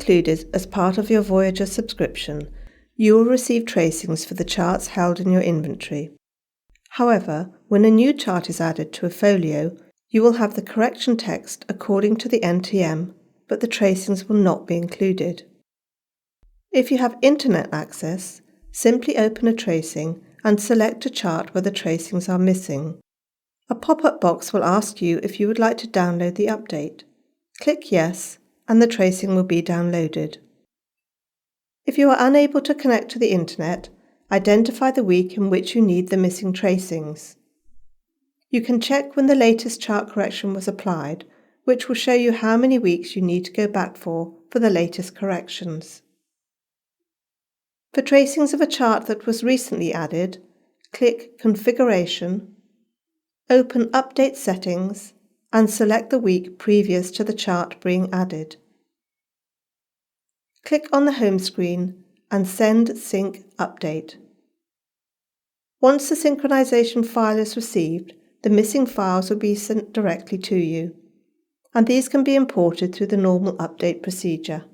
included as part of your Voyager subscription, you will receive tracings for the charts held in your inventory. However, when a new chart is added to a folio, you will have the correction text according to the NTM, but the tracings will not be included. If you have internet access, simply open a tracing and select a chart where the tracings are missing. A pop-up box will ask you if you would like to download the update. Click Yes, and the tracing will be downloaded. If you are unable to connect to the internet, identify the week in which you need the missing tracings. You can check when the latest chart correction was applied, which will show you how many weeks you need to go back for the latest corrections. For tracings of a chart that was recently added, click Configuration, open Update Settings, and select the week previous to the chart being added. Click on the home screen and Send Sync Update. Once the synchronization file is received, the missing files will be sent directly to you, and these can be imported through the normal update procedure.